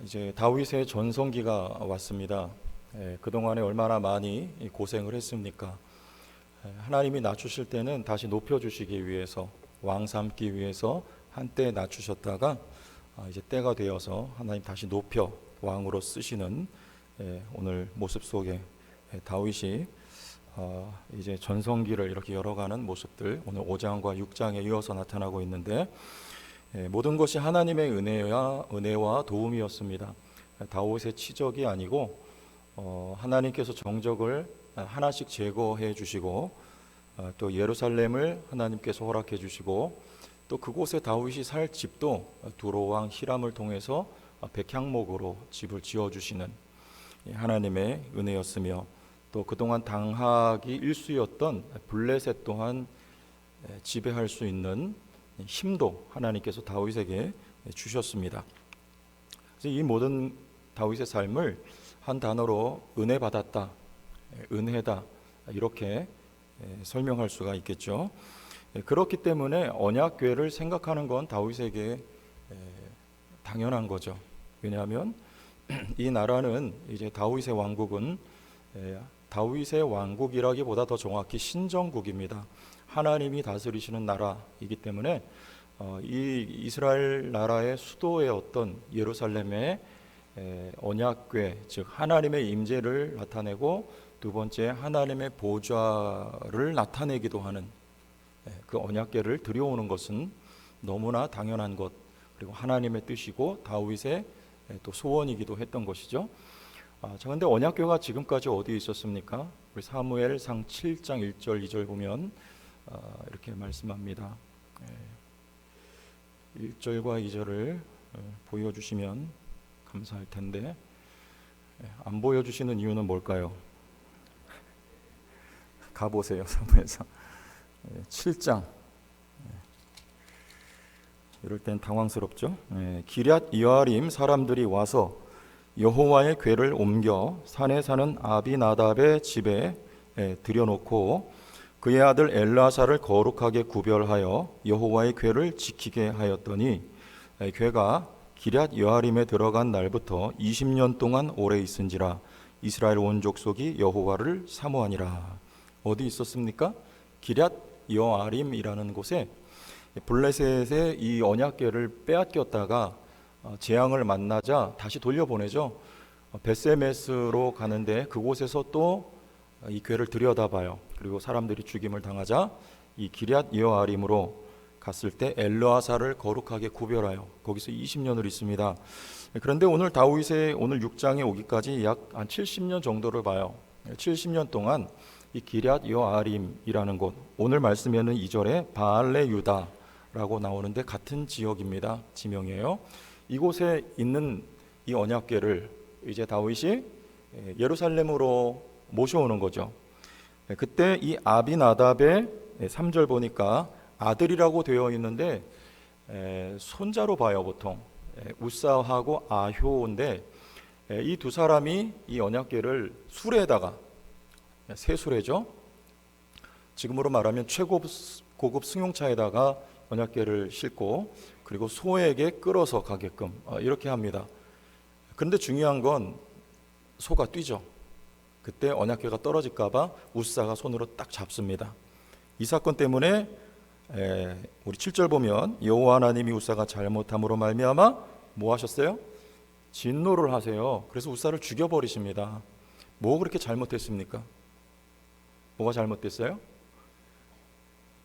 이제 다윗의 전성기가 왔습니다. 그동안에 얼마나 많이 고생을 했습니까? 하나님이 낮추실 때는 다시 높여주시기 위해서, 왕 삼기 위해서 한때 낮추셨다가 이제 때가 되어서 하나님 다시 높여 왕으로 쓰시는 오늘 모습 속에 다윗이 이제 전성기를 이렇게 열어가는 모습들, 오늘 5장과 6장에 이어서 나타나고 있는데, 모든 것이 하나님의 은혜와 도움이었습니다. 다윗의 치적이 아니고 하나님께서 정적을 하나씩 제거해 주시고, 또 예루살렘을 하나님께서 허락해 주시고, 또 그곳에 다윗이 살 집도 두로 왕 히람을 통해서 백향목으로 집을 지어 주시는 하나님의 은혜였으며, 또 그동안 당하기 일쑤였던 블레셋 또한 지배할 수 있는 힘도 하나님께서 다윗에게 주셨습니다. 그래서 이 모든 다윗의 삶을 한 단어로 은혜 받았다, 은혜다, 이렇게 설명할 수가 있겠죠. 그렇기 때문에 언약궤를 생각하는 건 다윗에게 당연한 거죠. 왜냐하면 이 나라는, 이제 다윗의 왕국은 다윗의 왕국이라기보다 더 정확히 신정국입니다. 하나님이 다스리시는 나라이기 때문에 이 이스라엘 나라의 수도의 어떤 예루살렘의 언약궤, 즉 하나님의 임재를 나타내고, 두 번째 하나님의 보좌를 나타내기도 하는 그 언약궤를 들여오는 것은 너무나 당연한 것, 그리고 하나님의 뜻이고 다윗의 또 소원이기도 했던 것이죠. 자, 근데 언약궤가 지금까지 어디에 있었습니까? 우리 사무엘상 7장 1절 2절 보면 이렇게 말씀합니다. 1절과 2절을 보여주시면 감사할 텐데, 안 보여주시는 이유는 뭘까요? 가보세요. 사무엘상 7장. 이럴 땐 당황스럽죠. 기럇 여아림 사람들이 와서 여호와의 궤를 옮겨 산에 사는 아비나답의 집에 들여놓고 그의 아들 엘라사를 거룩하게 구별하여 여호와의 궤를 지키게 하였더니, 궤가 기럇 여아림에 들어간 날부터 20년 동안 오래 있은지라 이스라엘 온 족속이 여호와를 사모하니라. 어디 있었습니까? 기럇 여아림이라는 곳에 블레셋의 이 언약궤를 빼앗겼다가 재앙을 만나자 다시 돌려보내죠. 베세메스로 가는데 그곳에서 또 이 궤를 들여다봐요. 그리고 사람들이 죽임을 당하자 이 기럇 여아림으로 갔을 때 엘르아사를 거룩하게 구별하여 거기서 20년을 있습니다. 그런데 오늘 다윗의 오늘 6장에 오기까지 약 한 70년 정도를 봐요. 70년 동안 이 기럇 여아림이라는 곳, 오늘 말씀에는 2절에 바알레 유다라고 나오는데 같은 지역입니다. 지명이에요. 이곳에 있는 이 언약궤를 이제 다윗이 예루살렘으로 모셔오는 거죠. 그때 이 아비나답의 3절 보니까 아들이라고 되어 있는데 손자로 봐요. 보통 우사하고 아효인데, 이 두 사람이 이 언약궤를 수레에다가, 새 수레죠, 지금으로 말하면 최고급 승용차에다가 언약궤를 싣고, 그리고 소에게 끌어서 가게끔 이렇게 합니다. 그런데 중요한 건 소가 뛰죠. 그때 언약궤가 떨어질까봐 우사가 손으로 딱 잡습니다. 이 사건 때문에 우리 7절 보면 여호와 하나님이 우사가 잘못함으로 말미암아 뭐 하셨어요? 진노를 하세요. 그래서 우사를 죽여버리십니다. 뭐 그렇게 잘못했습니까? 뭐가 잘못됐어요?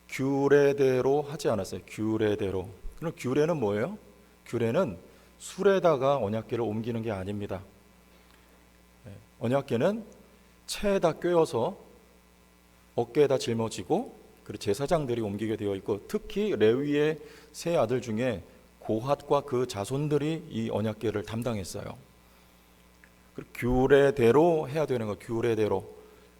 규례대로 하지 않았어요. 규례대로. 그럼 규례는 뭐예요? 규례는 술에다가 언약궤를 옮기는 게 아닙니다. 언약궤는 채에다 꿰어서 어깨에다 짊어지고, 그리고 제사장들이 옮기게 되어 있고, 특히 레위의 세 아들 중에 고핫과 그 자손들이 이 언약궤를 담당했어요. 규례대로 해야 되는 거, 규례대로.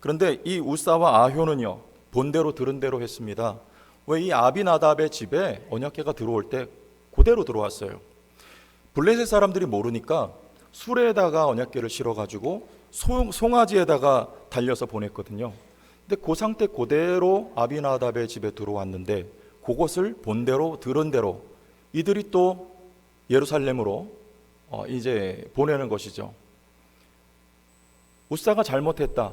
그런데 이 우사와 아효는요, 본대로 들은 대로 했습니다. 왜? 이 아비나답의 집에 언약궤가 들어올 때 그대로 들어왔어요. 블레셋 사람들이 모르니까 수레에다가 언약궤를 실어가지고 송아지에다가 달려서 보냈거든요. 근데 그 상태 그대로 아비나답의 집에 들어왔는데, 그것을 본대로 들은 대로 이들이 또 예루살렘으로 이제 보내는 것이죠. 웃사가 잘못했다.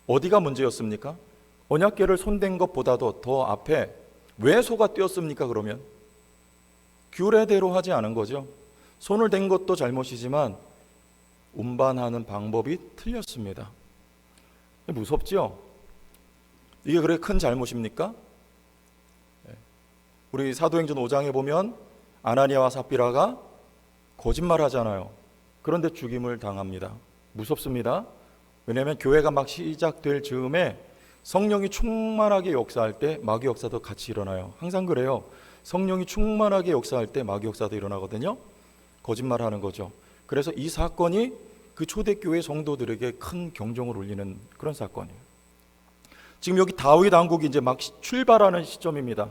어디가 문제였습니까? 언약궤를 손댄 것보다도 더 앞에 왜 소가 뛰었습니까? 그러면 규례대로 하지 않은 거죠. 손을 댄 것도 잘못이지만 운반하는 방법이 틀렸습니다. 무섭죠? 이게 그렇게 큰 잘못입니까? 우리 사도행전 5장에 보면 아나니아와 삽비라가 거짓말하잖아요. 그런데 죽임을 당합니다. 무섭습니다. 왜냐하면 교회가 막 시작될 즈음에 성령이 충만하게 역사할 때 마귀 역사도 같이 일어나요. 항상 그래요. 성령이 충만하게 역사할 때 마귀 역사도 일어나거든요. 거짓말하는 거죠. 그래서 이 사건이 그 초대교회 성도들에게 큰 경종을 울리는 그런 사건이에요. 지금 여기 다윗 왕국이 이제 막 출발하는 시점입니다.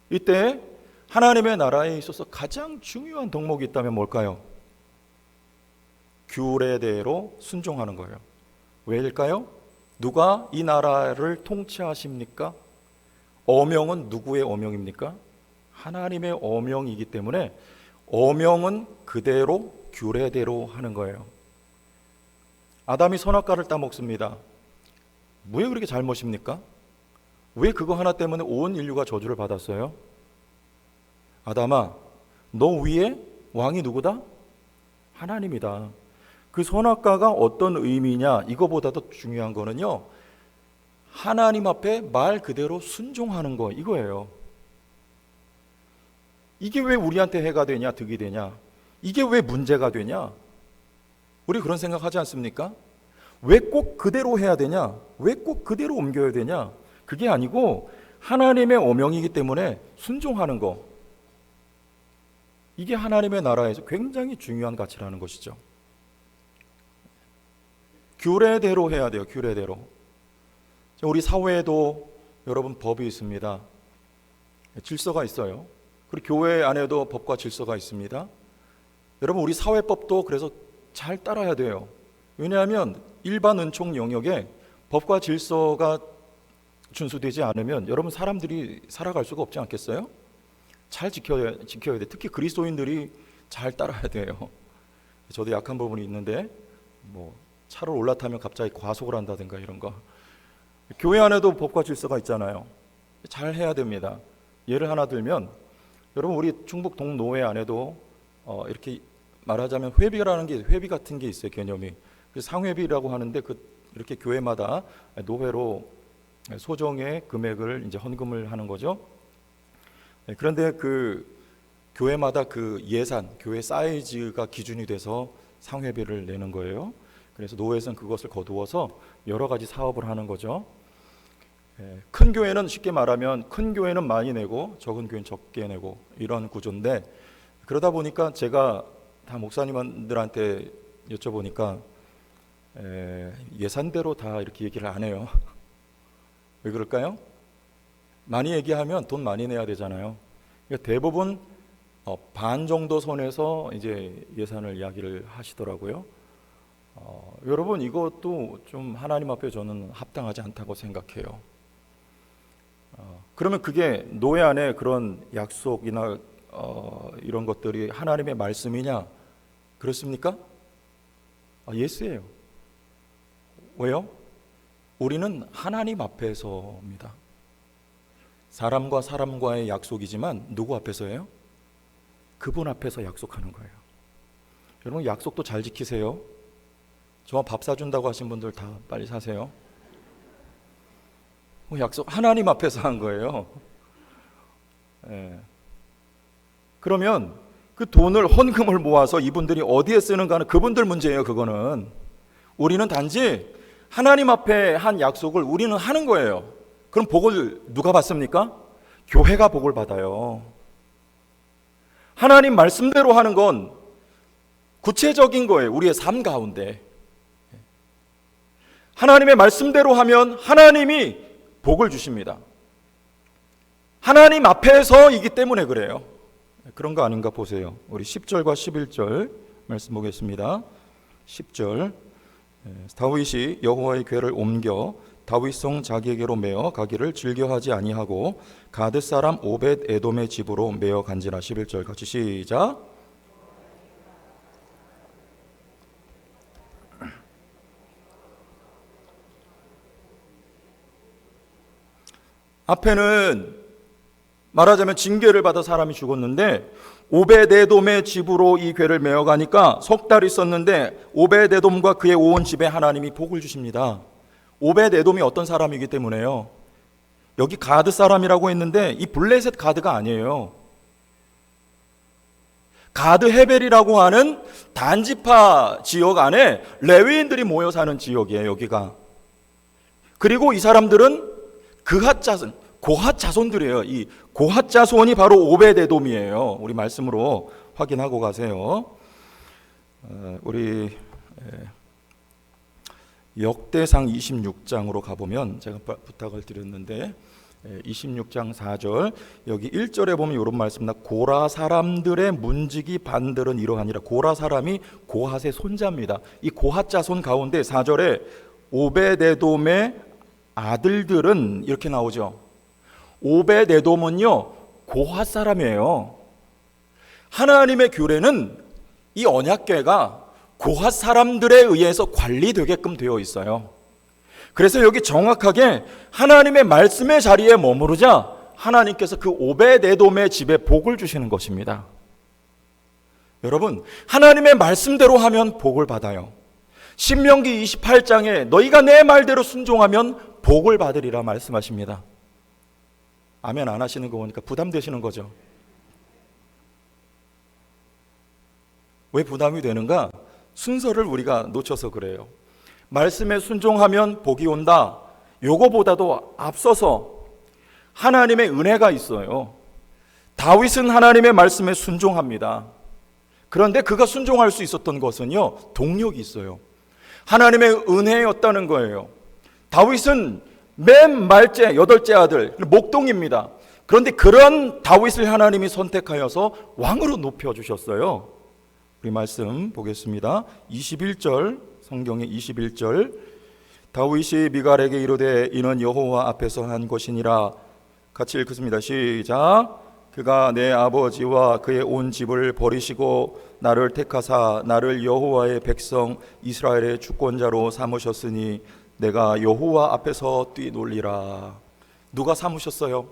이때 하나님의 나라에 있어서 가장 중요한 덕목이 있다면 뭘까요? 규례대로 순종하는 거예요. 왜일까요? 누가 이 나라를 통치하십니까? 어명은 누구의 어명입니까? 하나님의 어명이기 때문에 어명은 그대로 규례대로 하는 거예요. 아담이 선악과를 따먹습니다. 왜 그렇게 잘못입니까? 왜 그거 하나 때문에 온 인류가 저주를 받았어요? 아담아, 너 위에 왕이 누구다? 하나님이다. 그 선악과가 어떤 의미냐? 이거보다도 중요한 거는요, 하나님 앞에 말 그대로 순종하는 거, 이거예요. 이게 왜 우리한테 해가 되냐, 득이 되냐? 이게 왜 문제가 되냐? 우리 그런 생각하지 않습니까? 왜 꼭 그대로 해야 되냐? 왜 꼭 그대로 옮겨야 되냐? 그게 아니고 하나님의 어명이기 때문에 순종하는 거, 이게 하나님의 나라에서 굉장히 중요한 가치라는 것이죠. 규례대로 해야 돼요. 규례대로. 우리 사회에도 여러분 법이 있습니다. 질서가 있어요. 그리고 교회 안에도 법과 질서가 있습니다. 여러분, 우리 사회법도 그래서 잘 따라야 돼요. 왜냐하면 일반 은총 영역에 법과 질서가 준수되지 않으면 여러분, 사람들이 살아갈 수가 없지 않겠어요? 잘 지켜야 돼. 특히 그리스도인들이 잘 따라야 돼요. 저도 약한 부분이 있는데 차를 올라타면 갑자기 과속을 한다든가 이런 거. 교회 안에도 법과 질서가 있잖아요. 잘 해야 됩니다. 예를 하나 들면, 여러분, 우리 충북 동노회 안에도 이렇게 말하자면 회비라는 게, 회비 같은 게 있어요. 개념이. 상회비라고 하는데 이렇게 교회마다 노회로 소정의 금액을 이제 헌금을 하는 거죠. 그런데 그 교회마다 그 예산, 교회 사이즈가 기준이 돼서 상회비를 내는 거예요. 그래서 노회에서는 그것을 거두어서 여러 가지 사업을 하는 거죠. 큰 교회는 쉽게 말하면 큰 교회는 많이 내고 적은 교회는 적게 내고 이런 구조인데, 그러다 보니까 제가 다 목사님들한테 여쭤보니까 예산대로 다 이렇게 얘기를 안 해요. 왜 그럴까요? 많이 얘기하면 돈 많이 내야 되잖아요. 그러니까 대부분 반 정도 선에서 이제 예산을 이야기를 하시더라고요. 여러분, 이것도 좀 하나님 앞에 저는 합당하지 않다고 생각해요. 그러면 그게 노예 안에 그런 약속이나 이런 것들이 하나님의 말씀이냐? 그렇습니까? 예스예요. 왜요? 우리는 하나님 앞에서입니다. 사람과 사람과의 약속이지만 누구 앞에서예요? 그분 앞에서 약속하는 거예요. 여러분, 약속도 잘 지키세요. 저 밥 사준다고 하신 분들 다 빨리 사세요. 약속 하나님 앞에서 한 거예요. 그러면 그 돈을, 헌금을 모아서 이분들이 어디에 쓰는가는 그분들 문제예요. 그거는 우리는 단지 하나님 앞에 한 약속을 우리는 하는 거예요. 그럼 복을 누가 받습니까? 교회가 복을 받아요. 하나님 말씀대로 하는 건 구체적인 거예요. 우리의 삶 가운데 하나님의 말씀대로 하면 하나님이 복을 주십니다. 하나님 앞에서이기 때문에 그래요. 그런 거 아닌가 보세요. 우리 10절과 11절 말씀 보겠습니다. 10절, 다윗이 여호와의 궤를 옮겨 다윗성 자기에게로 메어 가기를 즐겨하지 아니하고 가드 사람 오벳 에돔의 집으로 메어 간지라. 11절 같이 시작. 앞에는 말하자면 징계를 받아 사람이 죽었는데 오베데돔의 집으로 이 궤를 메어가니까 석 달 있었는데 오베데돔과 그의 온 집에 하나님이 복을 주십니다. 오베데돔이 어떤 사람이기 때문에요. 여기 가드 사람이라고 했는데 이 블레셋 가드가 아니에요. 가드 헤벨이라고 하는 단지파 지역 안에 레위인들이 모여 사는 지역이에요, 여기가. 그리고 이 사람들은 그핫 자손, 고핫 자손들이에요. 이 고핫 자손이 바로 오베데돔이에요. 우리 말씀으로 확인하고 가세요. 우리 역대상 26장으로 가보면 제가 부탁을 드렸는데 26장 4절 여기 1절에 보면 이런 말씀입니다. 고라 사람들의 문지기 반들은 이러하니라. 고라 사람이 고핫의 손자입니다. 이 고핫 자손 가운데 4절에 오베데돔의 아들들은 이렇게 나오죠. 오베데돔은요 고핫 사람이에요. 하나님의 규례는 이 언약궤가 고핫 사람들에 의해서 관리되게끔 되어 있어요. 그래서 여기 정확하게 하나님의 말씀의 자리에 머무르자 하나님께서 그 오베데돔의 집에 복을 주시는 것입니다. 여러분, 하나님의 말씀대로 하면 복을 받아요. 신명기 28장에 너희가 내 말대로 순종하면 복을 받으리라 말씀하십니다. 아멘 안 하시는 거 보니까 부담되시는 거죠. 왜 부담이 되는가? 순서를 우리가 놓쳐서 그래요. 말씀에 순종하면 복이 온다. 요거보다도 앞서서 하나님의 은혜가 있어요. 다윗은 하나님의 말씀에 순종합니다. 그런데 그가 순종할 수 있었던 것은요, 동력이 있어요. 하나님의 은혜였다는 거예요. 다윗은 맨 말째 8째 아들 목동입니다. 그런데 그런 다윗을 하나님이 선택하여서 왕으로 높여주셨어요. 우리 말씀 보겠습니다. 21절 성경의 21절 다윗이 미갈에게 이르되 이는 여호와 앞에서 한 것이니라. 같이 읽겠습니다. 시작. 그가 내 아버지와 그의 온 집을 버리시고 나를 택하사 나를 여호와의 백성 이스라엘의 주권자로 삼으셨으니 내가 여호와 앞에서 뛰놀리라. 누가 삼으셨어요?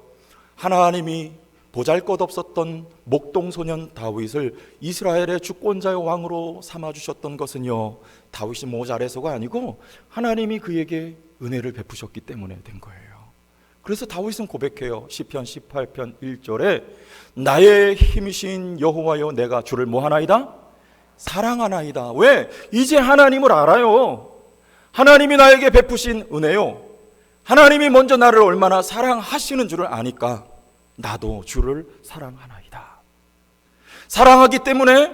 하나님이 보잘것없었던 목동소년 다윗을 이스라엘의 주권자의 왕으로 삼아주셨던 것은요, 다윗이 모자라서가 아니고 하나님이 그에게 은혜를 베푸셨기 때문에 된 거예요. 그래서 다윗은 고백해요. 시편 18편 1절에 나의 힘이신 여호와여 내가 주를 뭐하나이다? 사랑하나이다. 왜? 이제 하나님을 알아요. 하나님이 나에게 베푸신 은혜요, 하나님이 먼저 나를 얼마나 사랑하시는 줄을 아니까 나도 주를 사랑하나이다. 사랑하기 때문에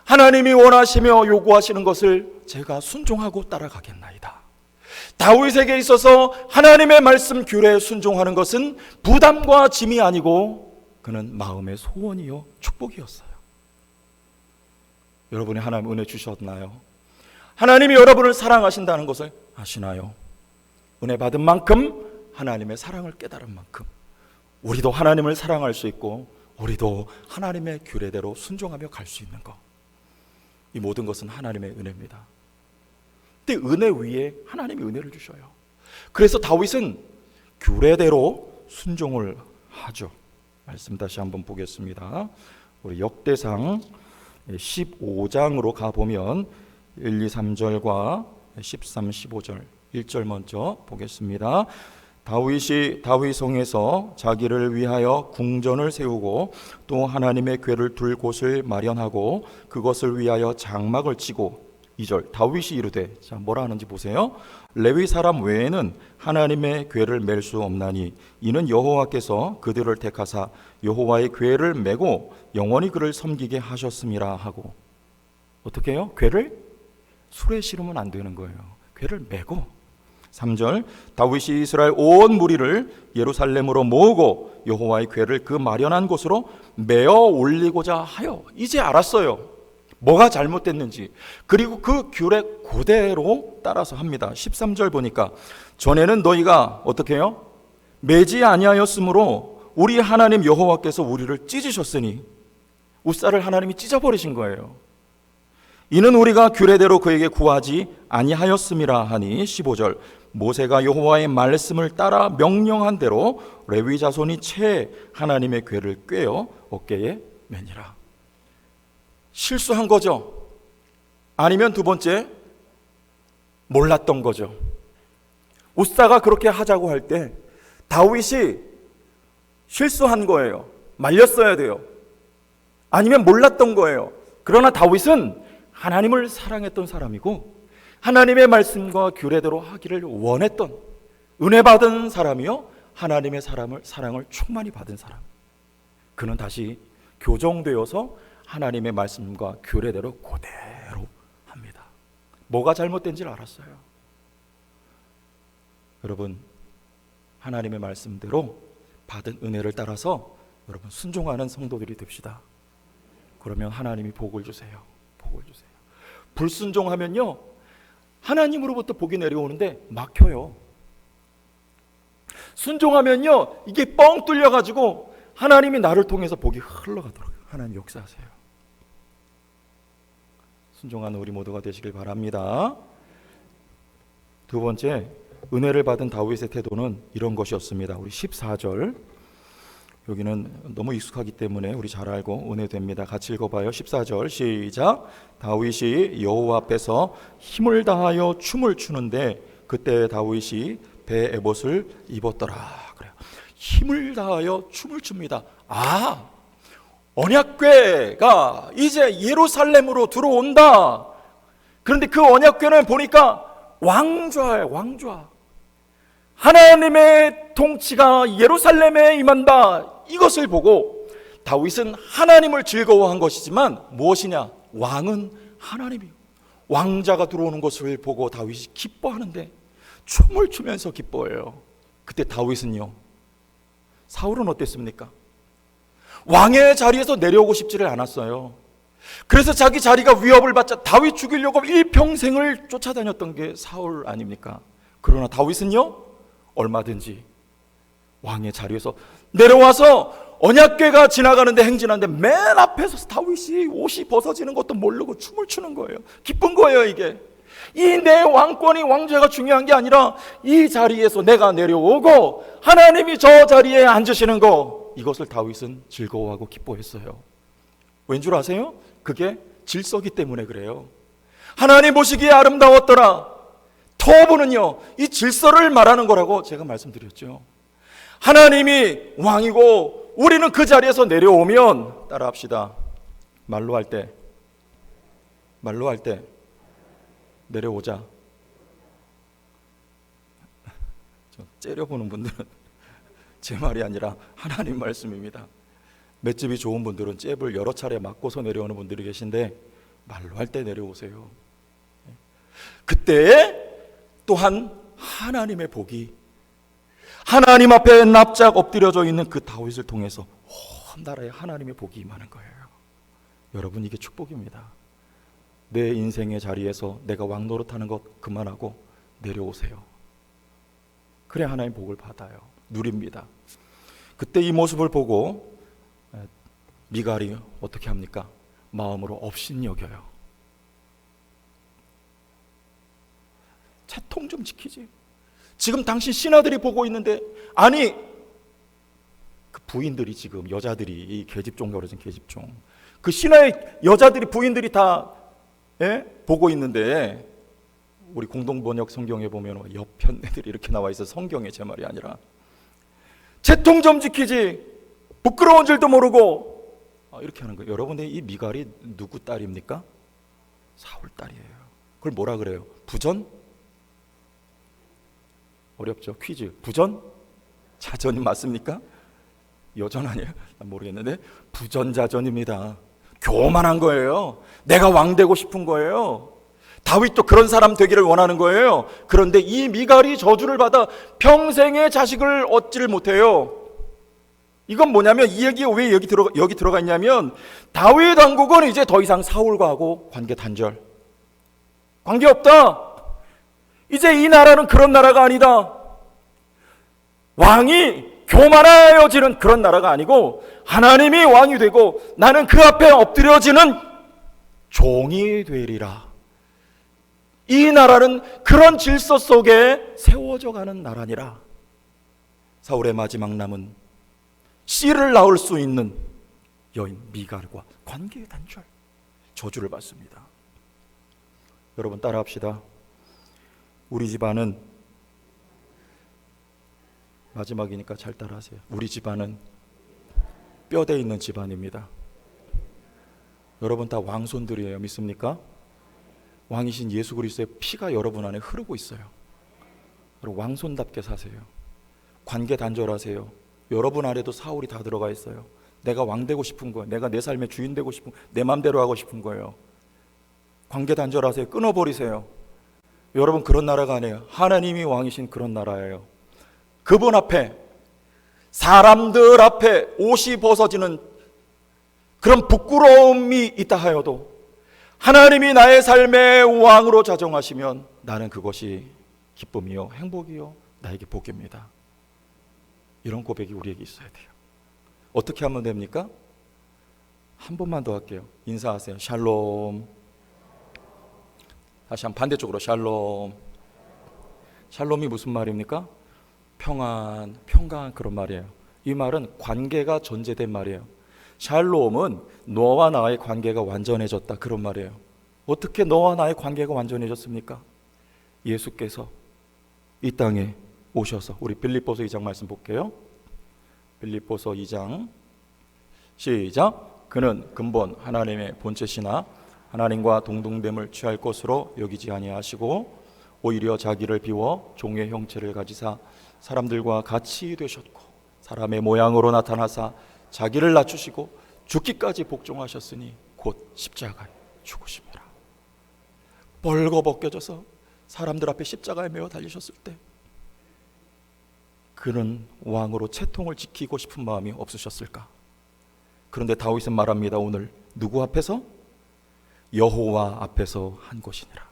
하나님이 원하시며 요구하시는 것을 제가 순종하고 따라가겠나이다. 다윗에게 있어서 하나님의 말씀 규례에 순종하는 것은 부담과 짐이 아니고 그는 마음의 소원이요 축복이었어요. 여러분이 하나님 은혜 주셨나요? 하나님이 여러분을 사랑하신다는 것을 아시나요? 은혜 받은 만큼 하나님의 사랑을 깨달은 만큼 우리도 하나님을 사랑할 수 있고 우리도 하나님의 규례대로 순종하며 갈 수 있는 것, 이 모든 것은 하나님의 은혜입니다. 근데 은혜 위에 하나님이 은혜를 주셔요. 그래서 다윗은 규례대로 순종을 하죠. 말씀 다시 한번 보겠습니다. 우리 역대상 15장으로 가보면 1, 2, 3절과 13, 15절 1절 먼저 보겠습니다. 다윗이 다윗성에서 자기를 위하여 궁전을 세우고 또 하나님의 궤를 둘 곳을 마련하고 그것을 위하여 장막을 치고 2절 다윗이 이르되, 자 뭐라 하는지 보세요. 레위 사람 외에는 하나님의 궤를 맬 수 없나니 이는 여호와께서 그들을 택하사 여호와의 궤를 메고 영원히 그를 섬기게 하셨음이라 하고. 어떻게 해요? 궤를 술에 실으면 안 되는 거예요. 궤를 메고. 3절 다윗이 이스라엘 온 무리를 예루살렘으로 모으고 여호와의 궤를 그 마련한 곳으로 메어 올리고자 하여. 이제 알았어요, 뭐가 잘못됐는지. 그리고 그 규례 그대로 따라서 합니다. 13절 보니까 전에는 너희가 어떻게 해요? 매지 아니하였으므로 우리 하나님 여호와께서 우리를 찢으셨으니, 웃살을 하나님이 찢어버리신 거예요. 이는 우리가 규례대로 그에게 구하지 아니하였음이라 하니. 15절 모세가 여호와의 말씀을 따라 명령한 대로 레위 자손이 채 하나님의 궤를 꿰어 어깨에 매니라. 실수한 거죠. 아니면 두 번째, 몰랐던 거죠. 우사가 그렇게 하자고 할 때 다윗이 실수한 거예요. 말렸어야 돼요. 아니면 몰랐던 거예요. 그러나 다윗은 하나님을 사랑했던 사람이고 하나님의 말씀과 규례대로 하기를 원했던 은혜 받은 사람이요, 하나님의 사랑을 충만히 받은 사람. 그는 다시 교정되어서 하나님의 말씀과 규례대로 그대로 합니다. 뭐가 잘못된지를 알았어요. 여러분, 하나님의 말씀대로 받은 은혜를 따라서 여러분 순종하는 성도들이 됩시다. 그러면 하나님이 복을 주세요. 복을 주세요. 불순종하면요, 하나님으로부터 복이 내려오는데 막혀요. 순종하면요, 이게 뻥 뚫려가지고 하나님이 나를 통해서 복이 흘러가도록 하나님 역사하세요. 순종하는 우리 모두가 되시길 바랍니다. 두 번째, 은혜를 받은 다윗의 태도는 이런 것이었습니다. 우리 14절, 여기는 너무 익숙하기 때문에 우리 잘 알고 은혜됩니다. 같이 읽어봐요. 14절 시작. 다윗이 여호와 앞에서 힘을 다하여 춤을 추는데 그때 다윗이 배 에봇을 입었더라. 그래요. 힘을 다하여 춤을 춥니다. 언약궤가 이제 예루살렘으로 들어온다. 그런데 그 언약궤는 보니까 왕좌예요. 왕좌. 하나님의 통치가 예루살렘에 임한다. 이것을 보고 다윗은 하나님을 즐거워한 것이지만 무엇이냐? 왕은 하나님이요. 왕자가 들어오는 것을 보고 다윗이 기뻐하는데 춤을 추면서 기뻐해요. 그때 다윗은요, 사울은 어땠습니까? 왕의 자리에서 내려오고 싶지를 않았어요. 그래서 자기 자리가 위협을 받자 다윗 죽이려고 일평생을 쫓아다녔던 게 사울 아닙니까? 그러나 다윗은요, 얼마든지 왕의 자리에서 내려와서 언약궤가 지나가는데 행진하는데 맨 앞에서 다윗이 옷이 벗어지는 것도 모르고 춤을 추는 거예요. 기쁜 거예요. 이게 이 내 왕권이 왕좌가 중요한 게 아니라 이 자리에서 내가 내려오고 하나님이 저 자리에 앉으시는 거, 이것을 다윗은 즐거워하고 기뻐했어요. 왠 줄 아세요? 그게 질서기 때문에 그래요. 하나님 보시기에 아름다웠더라. 토부는요, 이 질서를 말하는 거라고 제가 말씀드렸죠. 하나님이 왕이고 우리는 그 자리에서 내려오면, 따라합시다. 말로 할 때 내려오자. 째려보는 분들은 제 말이 아니라 하나님 말씀입니다. 맷집이 좋은 분들은 잽을 여러 차례 맞고서 내려오는 분들이 계신데 말로 할 때 내려오세요. 그때 또한 하나님의 복이, 하나님 앞에 납작 엎드려져 있는 그 다윗을 통해서 온 나라에 하나님의 복이 임하는 거예요. 여러분, 이게 축복입니다. 내 인생의 자리에서 내가 왕 노릇하는 것 그만하고 내려오세요. 그래 하나님 복을 받아요. 누립니다. 그때 이 모습을 보고 미갈이 어떻게 합니까? 마음으로 업신여겨요. 채통 좀 지키지. 지금 당신 신하들이 보고 있는데, 아니 그 부인들이, 지금 여자들이, 이 계집종이라고 그러죠. 계집종. 그 신하의 여자들이, 부인들이 다 보고 있는데, 우리 공동번역 성경에 보면 옆편 애들이 이렇게 나와 있어. 성경에, 제 말이 아니라. 채통 좀 지키지. 부끄러운 줄도 모르고 이렇게 하는 거예요. 여러분의 이 미갈이 누구 딸입니까? 사울 딸이에요. 그걸 뭐라 그래요? 부전? 어렵죠. 퀴즈. 부전? 자전이 맞습니까? 여전 아니에요? 모르겠는데 부전자전입니다. 교만한 거예요. 내가 왕 되고 싶은 거예요. 다윗도 그런 사람 되기를 원하는 거예요. 그런데 이 미갈이 저주를 받아 평생의 자식을 얻지를 못해요. 이건 뭐냐면, 이 얘기가 왜 여기 들어가 있냐면, 다윗 왕국은 이제 더 이상 사울과 하고 관계 단절, 관계 없다. 이제 이 나라는 그런 나라가 아니다. 왕이 교만하여지는 그런 나라가 아니고 하나님이 왕이 되고 나는 그 앞에 엎드려지는 종이 되리라. 이 나라는 그런 질서 속에 세워져 가는 나라니라. 사울의 마지막 남은 씨를 낳을 수 있는 여인 미갈과 관계의 단절, 저주를 받습니다. 여러분 따라합시다. 우리 집안은, 마지막이니까 잘 따라하세요. 우리 집안은 뼈대 있는 집안입니다. 여러분 다 왕손들이에요. 믿습니까? 왕이신 예수 그리스도의 피가 여러분 안에 흐르고 있어요. 여러분 왕손답게 사세요. 관계 단절하세요. 여러분 안에도 사울이 다 들어가 있어요. 내가 왕 되고 싶은 거예요. 내가 내 삶의 주인 되고 싶은, 내 맘대로 하고 싶은 거예요. 관계 단절하세요. 끊어버리세요. 여러분 그런 나라가 아니에요. 하나님이 왕이신 그런 나라예요. 그분 앞에, 사람들 앞에 옷이 벗어지는 그런 부끄러움이 있다 하여도 하나님이 나의 삶의 왕으로 자정하시면 나는 그것이 기쁨이요 행복이요 나에게 복입니다. 이런 고백이 우리에게 있어야 돼요. 어떻게 하면 됩니까? 한 번만 더 할게요. 인사하세요. 샬롬. 다시 한번 반대쪽으로 샬롬. 샬롬이 무슨 말입니까? 평안, 평강, 그런 말이에요. 이 말은 관계가 전제된 말이에요. 샬롬은 너와 나의 관계가 완전해졌다, 그런 말이에요. 어떻게 너와 나의 관계가 완전해졌습니까? 예수께서 이 땅에 오셔서, 우리 빌립보서 2장 말씀 볼게요. 빌립보서 2장 시작. 그는 근본 하나님의 본체시나 하나님과 동등됨을 취할 것으로 여기지 아니하시고 오히려 자기를 비워 종의 형체를 가지사 사람들과 같이 되셨고 사람의 모양으로 나타나사 자기를 낮추시고 죽기까지 복종하셨으니 곧 십자가에 죽으심이라. 벌거벗겨져서 사람들 앞에 십자가에 매어 달리셨을 때 그는 왕으로 채통을 지키고 싶은 마음이 없으셨을까? 그런데 다윗은 말합니다. 오늘 누구 앞에서? 여호와 앞에서 한 것이니라.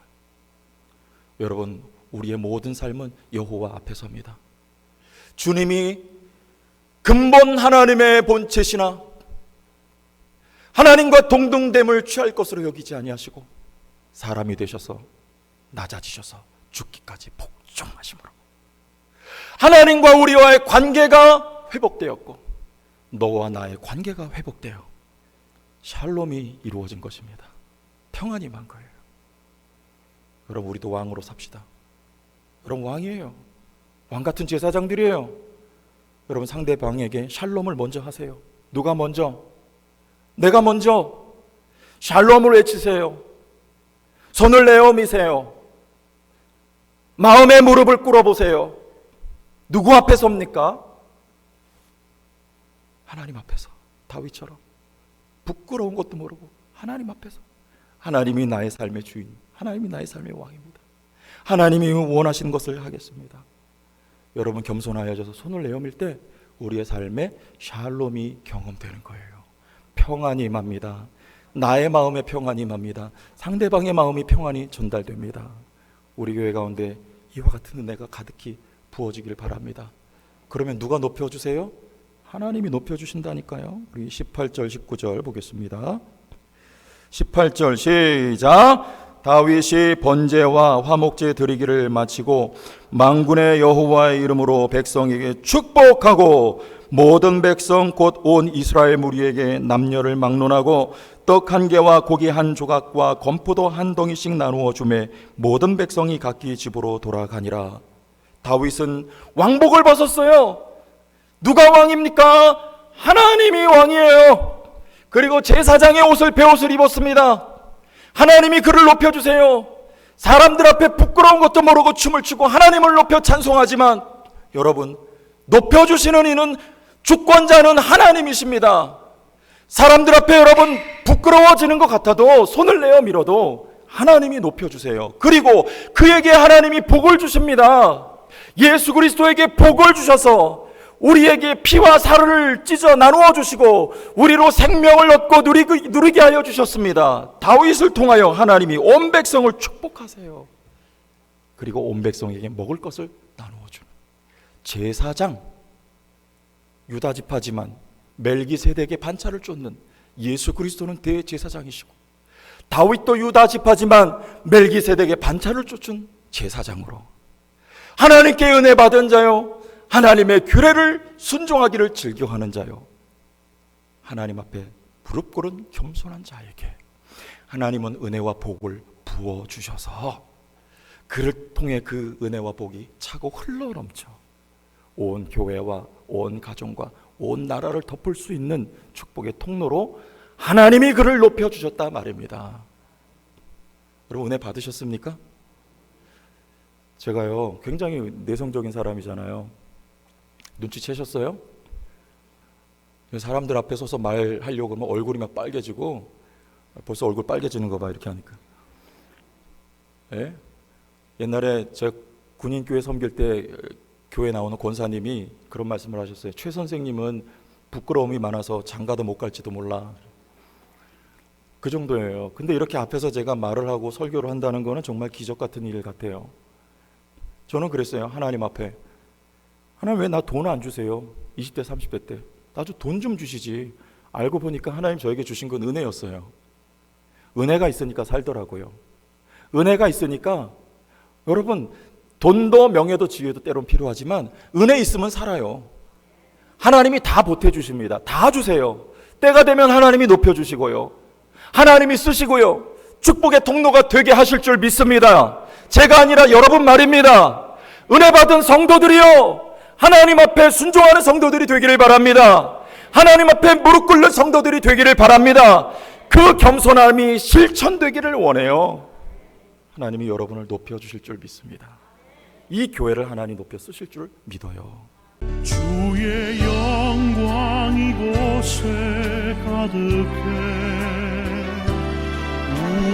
여러분 우리의 모든 삶은 여호와 앞에서입니다. 주님이 근본 하나님의 본체시나 하나님과 동등됨을 취할 것으로 여기지 아니하시고 사람이 되셔서 낮아지셔서 죽기까지 복종하심으로 하나님과 우리와의 관계가 회복되었고 너와 나의 관계가 회복되어 샬롬이 이루어진 것입니다. 평안이 임한 거예요. 여러분 우리도 왕으로 삽시다. 여러분 왕이에요. 왕같은 제사장들이에요. 여러분 상대방에게 샬롬을 먼저 하세요. 누가 먼저? 내가 먼저 샬롬을 외치세요. 손을 내어 미세요. 마음의 무릎을 꿇어보세요. 누구 앞에서입니까? 하나님 앞에서. 다윗처럼 부끄러운 것도 모르고 하나님 앞에서. 하나님이 나의 삶의 주인, 하나님이 나의 삶의 왕입니다. 하나님이 원하시는 것을 하겠습니다. 여러분 겸손하여져서 손을 내어밀 때 우리의 삶에 샬롬이 경험되는 거예요. 평안이 임합니다. 나의 마음에 평안이 임합니다. 상대방의 마음이 평안이 전달됩니다. 우리 교회 가운데 이와 같은 은혜가 가득히 부어지길 바랍니다. 그러면 누가 높여주세요? 하나님이 높여주신다니까요. 우리 18절 19절 보겠습니다. 18절 시작. 다윗이 번제와 화목제 드리기를 마치고 만군의 여호와의 이름으로 백성에게 축복하고 모든 백성 곧 온 이스라엘 무리에게 남녀를 막론하고 떡 한 개와 고기 한 조각과 건포도 한 덩이씩 나누어 주매 모든 백성이 각기 집으로 돌아가니라. 다윗은 왕복을 벗었어요. 누가 왕입니까? 하나님이 왕이에요. 그리고 제사장의 옷을 베옷을 입었습니다. 하나님이 그를 높여주세요. 사람들 앞에 부끄러운 것도 모르고 춤을 추고 하나님을 높여 찬송하지만 여러분 높여주시는 이는 주권자는 하나님이십니다. 사람들 앞에 여러분 부끄러워지는 것 같아도 손을 내어 밀어도 하나님이 높여주세요. 그리고 그에게 하나님이 복을 주십니다. 예수 그리스도에게 복을 주셔서 우리에게 피와 살을 찢어 나누어 주시고 우리로 생명을 얻고 누리게 하여 주셨습니다. 다윗을 통하여 하나님이 온 백성을 축복하세요. 그리고 온 백성에게 먹을 것을 나누어 주는 제사장, 유다 지파지만 멜기세덱의 반차를 쫓는 예수 그리스도는 대제사장이시고 다윗도 유다 지파지만 멜기세덱의 관찰을 쫓은 제사장으로 하나님께 은혜 받은 자요, 하나님의 규례를 순종하기를 즐겨하는 자요, 하나님 앞에 무릎 꿇은 겸손한 자에게 하나님은 은혜와 복을 부어주셔서 그를 통해 그 은혜와 복이 차고 흘러넘쳐 온 교회와 온 가정과 온 나라를 덮을 수 있는 축복의 통로로 하나님이 그를 높여주셨다 말입니다. 여러분, 은혜 받으셨습니까? 제가요 굉장히 내성적인 사람이잖아요. 눈치채셨어요? 사람들 앞에 서서 말하려고 하면 얼굴이 막 빨개지고, 벌써 얼굴 빨개지는 거 봐, 이렇게 하니까. 예? 옛날에 제가 군인교회 섬길 때 교회 나오는 권사님이 그런 말씀을 하셨어요. 최 선생님은 부끄러움이 많아서 장가도 못 갈지도 몰라. 그 정도예요. 근데 이렇게 앞에서 제가 말을 하고 설교를 한다는 거는 정말 기적 같은 일 같아요. 저는 그랬어요. 하나님 앞에, 하나님 왜 나 돈 안 주세요? 20대 30대 때 나 좀 돈 좀 주시지. 알고 보니까 하나님 저에게 주신 건 은혜였어요. 은혜가 있으니까 살더라고요. 은혜가 있으니까, 여러분, 돈도 명예도 지위도 때론 필요하지만 은혜 있으면 살아요. 하나님이 다 보태주십니다. 다 주세요. 때가 되면 하나님이 높여주시고요, 하나님이 쓰시고요, 축복의 통로가 되게 하실 줄 믿습니다. 제가 아니라 여러분 말입니다. 은혜 받은 성도들이요, 하나님 앞에 순종하는 성도들이 되기를 바랍니다. 하나님 앞에 무릎 꿇는 성도들이 되기를 바랍니다. 그 겸손함이 실천되기를 원해요. 하나님이 여러분을 높여주실 줄 믿습니다. 이 교회를 하나님 높여 쓰실 줄 믿어요. 주의 영광 이곳에 가득해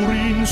우린